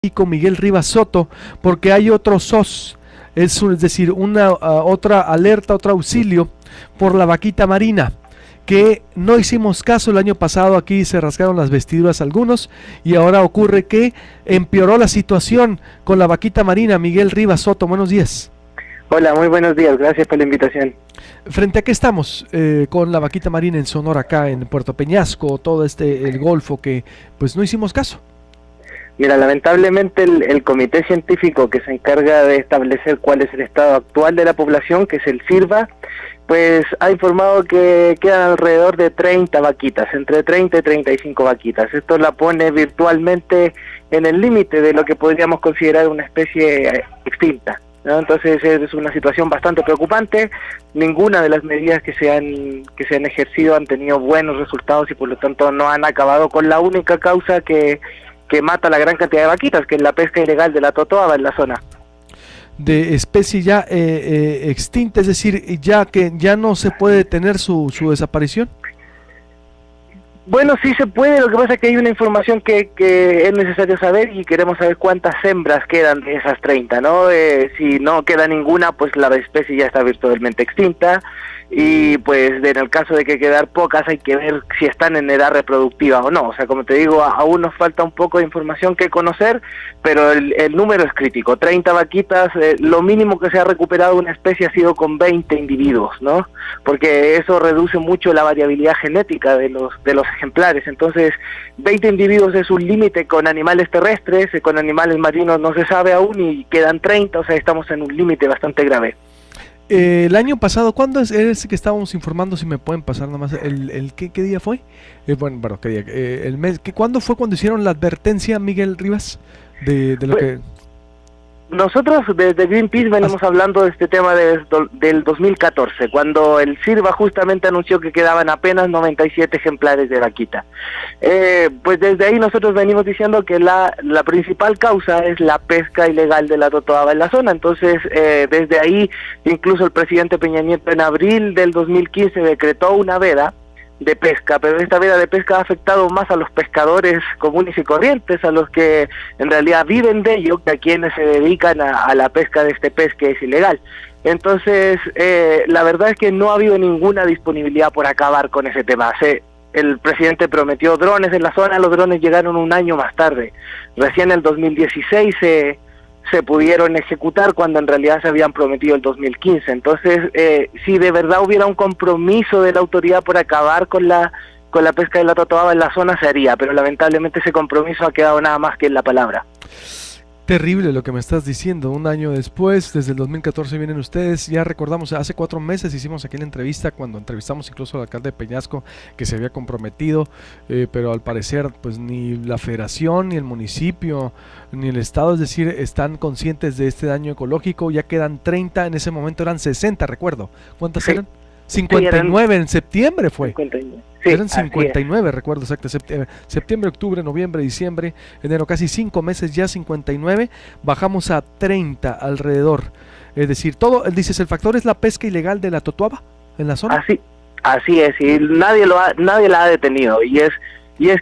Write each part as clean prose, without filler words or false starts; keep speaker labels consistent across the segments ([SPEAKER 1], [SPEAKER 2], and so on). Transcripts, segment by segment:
[SPEAKER 1] Miguel Rivas Soto, porque hay otro SOS, es decir, una otra alerta, otro auxilio por la vaquita marina, que no hicimos caso el año pasado. Aquí se rasgaron las vestiduras algunos y ahora ocurre que empeoró la situación con la vaquita marina. Miguel Rivas Soto, buenos días.
[SPEAKER 2] Hola, muy buenos días, gracias por la invitación.
[SPEAKER 1] ¿Frente a qué estamos con la vaquita marina en Sonora, acá en Puerto Peñasco, todo el Golfo, que pues no hicimos caso?
[SPEAKER 2] Mira, lamentablemente el comité científico que se encarga de establecer cuál es el estado actual de la población, que es el CIRVA, pues ha informado que quedan alrededor de 30 vaquitas, entre 30 y 35 vaquitas. Esto la pone virtualmente en el límite de lo que podríamos considerar una especie extinta, ¿no? Entonces es una situación bastante preocupante. Ninguna de las medidas que se han ejercido han tenido buenos resultados y por lo tanto no han acabado con la única causa que mata la gran cantidad de vaquitas, que es la pesca ilegal de la totoaba en la zona.
[SPEAKER 1] De especie ya extinta, es decir, ya que ya no se puede detener su desaparición.
[SPEAKER 2] Bueno, sí se puede, lo que pasa es que hay una información que es necesario saber y queremos saber cuántas hembras quedan de esas 30, ¿no? Si no queda ninguna, pues la especie ya está virtualmente extinta y pues en el caso de que quedar pocas hay que ver si están en edad reproductiva o no. O sea, como te digo, aún nos falta un poco de información que conocer, pero el número es crítico. 30 vaquitas, lo mínimo que se ha recuperado una especie ha sido con 20 individuos, ¿no? Porque eso reduce mucho la variabilidad genética de los ejemplares. Entonces 20 individuos es un límite. Con animales terrestres, con animales marinos no se sabe aún y quedan 30, o sea, estamos en un límite bastante grave.
[SPEAKER 1] El año pasado, ¿cuándo es que estábamos informando? Si me pueden pasar nomás, ¿qué día fue? ¿Qué día? El mes, ¿cuándo fue cuando hicieron la advertencia, Miguel Rivas, de lo que...?
[SPEAKER 2] Nosotros desde Greenpeace venimos hablando de este tema del 2014, cuando el CIRVA justamente anunció que quedaban apenas 97 ejemplares de vaquita. Pues desde ahí nosotros venimos diciendo que la principal causa es la pesca ilegal de la totoaba en la zona. Entonces, desde ahí, incluso el presidente Peña Nieto en abril del 2015 decretó una veda de pesca, pero esta veda de pesca ha afectado más a los pescadores comunes y corrientes, a los que en realidad viven de ello, que a quienes se dedican a la pesca de este pez que es ilegal. Entonces, la verdad es que no ha habido ninguna disponibilidad por acabar con ese tema. El presidente prometió drones en la zona, los drones llegaron un año más tarde. Recién en el 2016 se pudieron ejecutar cuando en realidad se habían prometido el 2015. Entonces, si de verdad hubiera un compromiso de la autoridad por acabar con la pesca de la totoaba en la zona, se haría, pero lamentablemente ese compromiso ha quedado nada más que en la palabra.
[SPEAKER 1] Terrible lo que me estás diciendo. Un año después, desde el 2014 vienen ustedes. Ya recordamos, hace 4 meses hicimos aquí la entrevista, cuando entrevistamos incluso al alcalde de Peñasco, que se había comprometido, pero al parecer pues ni la federación, ni el municipio, ni el estado, es decir, están conscientes de este daño ecológico. Ya quedan 30, en ese momento eran 60, recuerdo. ¿Cuántas eran? 59, en septiembre fue.
[SPEAKER 2] 59. Sí,
[SPEAKER 1] eran 59, recuerdo exacto, septiembre, octubre, noviembre, diciembre, enero, casi 5 meses ya, 59, bajamos a 30 alrededor. Es decir, dices, el factor es la pesca ilegal de la totoaba en la zona.
[SPEAKER 2] Así es, y nadie la ha detenido, y es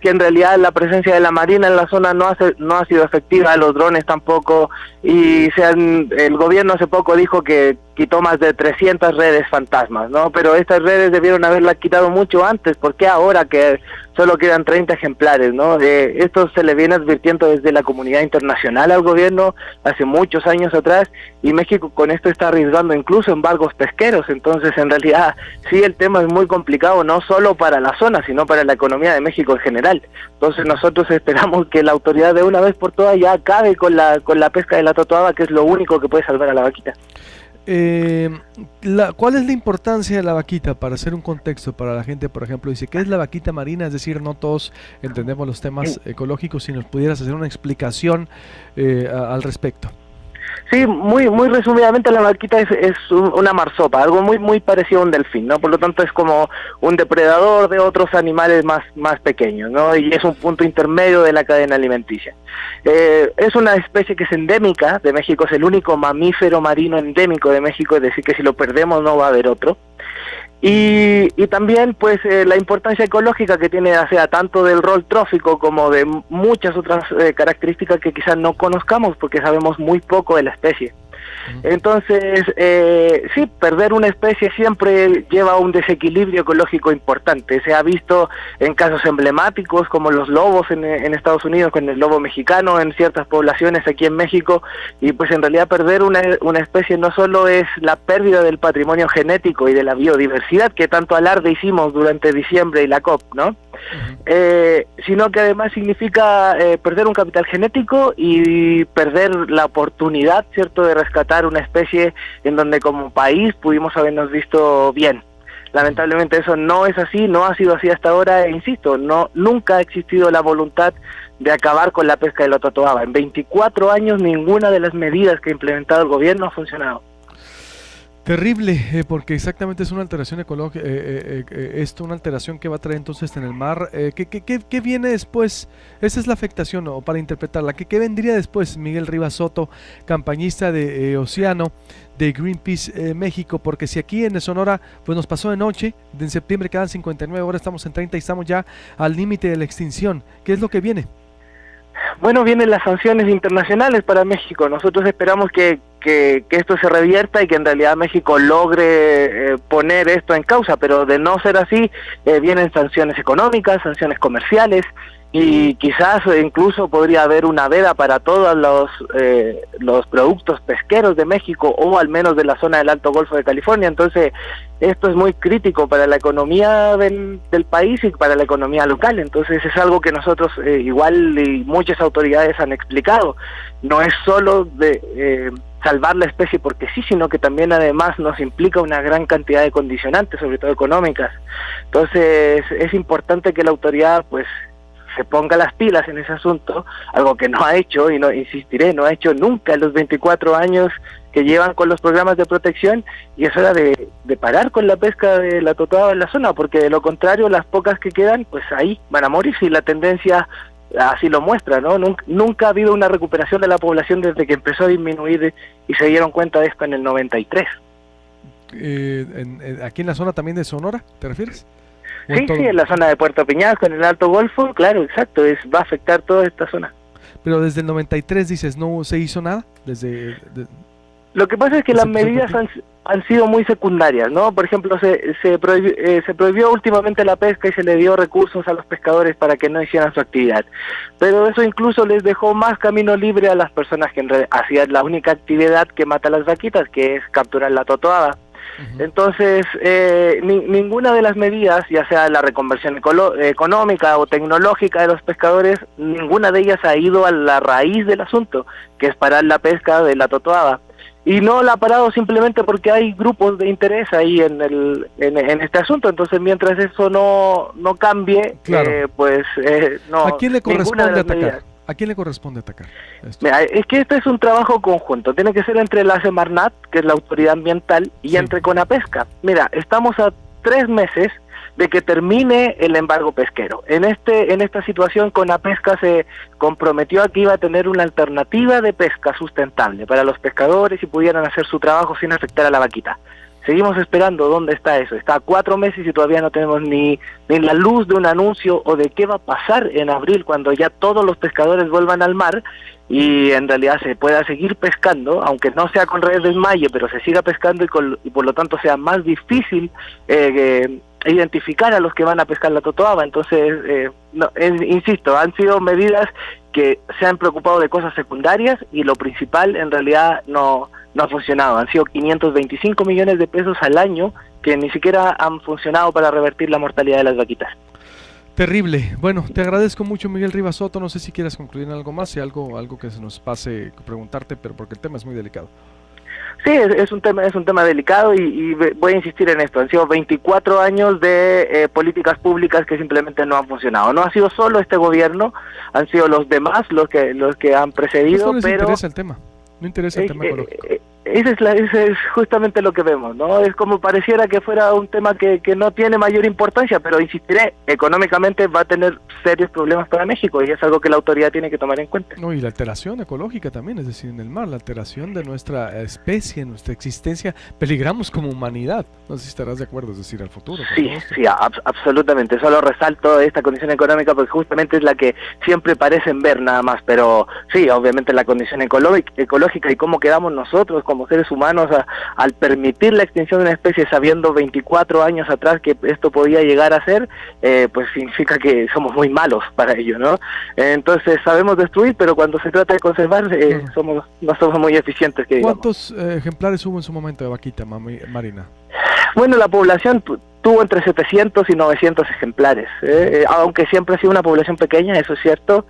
[SPEAKER 2] que en realidad la presencia de la Marina en la zona no ha sido efectiva, los drones tampoco, y el gobierno hace poco dijo que quitó más de 300 redes fantasmas, ¿no? Pero estas redes debieron haberlas quitado mucho antes. ¿Por qué ahora que solo quedan 30 ejemplares, ¿no? Esto se le viene advirtiendo desde la comunidad internacional al gobierno hace muchos años atrás, y México con esto está arriesgando incluso embargos pesqueros. Entonces, en realidad, sí, el tema es muy complicado, no solo para la zona, sino para la economía de México en general. Entonces, nosotros esperamos que la autoridad de una vez por todas ya acabe con la pesca de la totoaba, que es lo único que puede salvar a la vaquita.
[SPEAKER 1] ¿Cuál es la importancia de la vaquita? Para hacer un contexto para la gente, por ejemplo, dice, ¿qué es la vaquita marina? Es decir, no todos entendemos los temas ecológicos. Si nos pudieras hacer una explicación al respecto.
[SPEAKER 2] Sí, muy resumidamente la vaquita es una marsopa, algo muy parecido a un delfín, ¿no? Por lo tanto es como un depredador de otros animales más pequeños, ¿no? Y es un punto intermedio de la cadena alimenticia. Es una especie que es endémica de México, es el único mamífero marino endémico de México, es decir que si lo perdemos no va a haber otro. Y también pues la importancia ecológica que tiene, o sea, tanto del rol trófico como de muchas otras características que quizás no conozcamos porque sabemos muy poco de la especie. Entonces, sí, perder una especie siempre lleva a un desequilibrio ecológico importante. Se ha visto en casos emblemáticos como los lobos en Estados Unidos, con el lobo mexicano en ciertas poblaciones aquí en México, y pues en realidad perder una especie no solo es la pérdida del patrimonio genético y de la biodiversidad que tanto alarde hicimos durante diciembre y la COP, ¿no? Sino que además significa perder un capital genético y perder la oportunidad, ¿cierto?, de rescatar una especie en donde como país pudimos habernos visto bien. Lamentablemente eso no es así, no ha sido así hasta ahora, e insisto, nunca ha existido la voluntad de acabar con la pesca de la totoaba. En 24 años ninguna de las medidas que ha implementado el gobierno ha funcionado.
[SPEAKER 1] Terrible, porque exactamente es una alteración ecológica, esto una alteración que va a traer entonces en el mar. ¿Qué viene después? Esa es la afectación, o para interpretarla. ¿Qué vendría después? Miguel Rivas Soto, campañista de Océano, de Greenpeace México, porque si aquí en Sonora pues nos pasó de noche, en septiembre quedan 59, ahora estamos en 30 y estamos ya al límite de la extinción. ¿Qué es lo que viene?
[SPEAKER 2] Bueno, vienen las sanciones internacionales para México. Nosotros esperamos que esto se revierta y que en realidad México logre poner esto en causa, pero de no ser así, vienen sanciones económicas, sanciones comerciales, y quizás incluso podría haber una veda para todos los productos pesqueros de México, o al menos de la zona del Alto Golfo de California. Entonces esto es muy crítico para la economía del país y para la economía local. Entonces es algo que nosotros igual y muchas autoridades han explicado. No es solo de salvar la especie porque sí, sino que también además nos implica una gran cantidad de condicionantes, sobre todo económicas. Entonces es importante que la autoridad pues se ponga las pilas en ese asunto, algo que no ha hecho, y no insistiré, no ha hecho nunca en los 24 años que llevan con los programas de protección, y es hora de parar con la pesca de la totoaba en la zona, porque de lo contrario las pocas que quedan, pues ahí van a morir, si la tendencia así lo muestra, ¿no? Nunca ha habido una recuperación de la población desde que empezó a disminuir, y se dieron cuenta de esto en el 93.
[SPEAKER 1] ¿Aquí en la zona también de Sonora, te refieres?
[SPEAKER 2] Sí, en la zona de Puerto Peñasco, en el Alto Golfo, claro, exacto, va a afectar toda esta zona.
[SPEAKER 1] Pero desde el 93 dices, ¿no se hizo nada?
[SPEAKER 2] Lo que pasa es que las medidas han sido muy secundarias, ¿no? Por ejemplo, se prohibió últimamente la pesca y se le dio recursos a los pescadores para que no hicieran su actividad. Pero eso incluso les dejó más camino libre a las personas que hacían la única actividad que mata a las vaquitas, que es capturar la totoaba. Entonces, ninguna de las medidas, ya sea la reconversión económica o tecnológica de los pescadores, ninguna de ellas ha ido a la raíz del asunto, que es parar la pesca de la totoaba. Y no la ha parado simplemente porque hay grupos de interés ahí en este asunto. Entonces, mientras eso no cambie, claro, no.
[SPEAKER 1] ¿A quién le corresponde atacar? ¿A quién le corresponde atacar esto?
[SPEAKER 2] Mira, es que este es un trabajo conjunto, tiene que ser entre la Semarnat, que es la autoridad ambiental, y entre Conapesca. Mira, estamos a 3 meses de que termine el embargo pesquero. En esta situación, Conapesca se comprometió a que iba a tener una alternativa de pesca sustentable para los pescadores y pudieran hacer su trabajo sin afectar a la vaquita. Seguimos esperando. ¿Dónde está eso? Está a 4 meses y todavía no tenemos ni la luz de un anuncio o de qué va a pasar en abril, cuando ya todos los pescadores vuelvan al mar y en realidad se pueda seguir pescando, aunque no sea con redes de desmaye, pero se siga pescando y por lo tanto sea más difícil identificar a los que van a pescar la totoaba. Entonces, insisto, han sido medidas que se han preocupado de cosas secundarias y lo principal en realidad no ha funcionado. Han sido 525 millones de pesos al año que ni siquiera han funcionado para revertir la mortalidad de las vaquitas.
[SPEAKER 1] Terrible. Bueno, te agradezco mucho, Miguel Rivas Soto. No sé si quieres concluir en algo más, si algo que se nos pase preguntarte, pero porque el tema es muy delicado.
[SPEAKER 2] Sí, es un tema delicado y voy a insistir en esto. Han sido 24 años de políticas públicas que simplemente no han funcionado. No ha sido solo este gobierno, han sido los demás los que han precedido.
[SPEAKER 1] ¿Les interesa el tema? No interesa el tema ecológico.
[SPEAKER 2] Ese es justamente lo que vemos, ¿no? Es como pareciera que fuera un tema que no tiene mayor importancia, pero insistiré, económicamente va a tener serios problemas para México y es algo que la autoridad tiene que tomar en cuenta.
[SPEAKER 1] No, y la alteración ecológica también, es decir, en el mar, la alteración de nuestra especie, nuestra existencia, peligramos como humanidad. No sé si estarás de acuerdo, es decir, al futuro.
[SPEAKER 2] Sí, absolutamente. Solo resalto esta condición económica porque justamente es la que siempre parecen ver nada más, pero sí, obviamente la condición ecológica y cómo quedamos nosotros como seres humanos al permitir la extinción de una especie sabiendo 24 años atrás que esto podía llegar a ser, pues significa que somos muy malos para ello, ¿no? Entonces sabemos destruir, pero cuando se trata de conservar, no somos muy eficientes.
[SPEAKER 1] ¿Cuántos ejemplares hubo en su momento de vaquita, Marina?
[SPEAKER 2] Bueno, la población tuvo entre 700 y 900 ejemplares, aunque siempre ha sido una población pequeña, eso es cierto.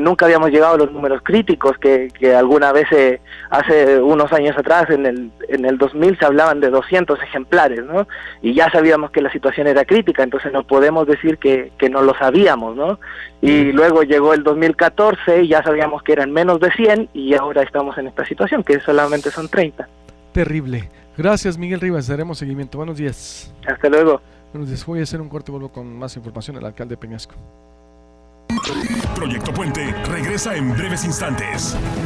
[SPEAKER 2] Nunca habíamos llegado a los números críticos que alguna vez hace unos años atrás, en el 2000 se hablaban de 200 ejemplares, ¿no? Y ya sabíamos que la situación era crítica, entonces no podemos decir que no lo sabíamos, ¿no? Y luego llegó el 2014 y ya sabíamos que eran menos de 100 y ahora estamos en esta situación, que solamente son 30.
[SPEAKER 1] Terrible. Gracias, Miguel Rivas, daremos seguimiento. Buenos días.
[SPEAKER 2] Hasta luego.
[SPEAKER 1] Buenos días. Voy a hacer un corte y vuelvo con más información. El alcalde de Peñasco.
[SPEAKER 3] Proyecto Puente regresa en breves instantes.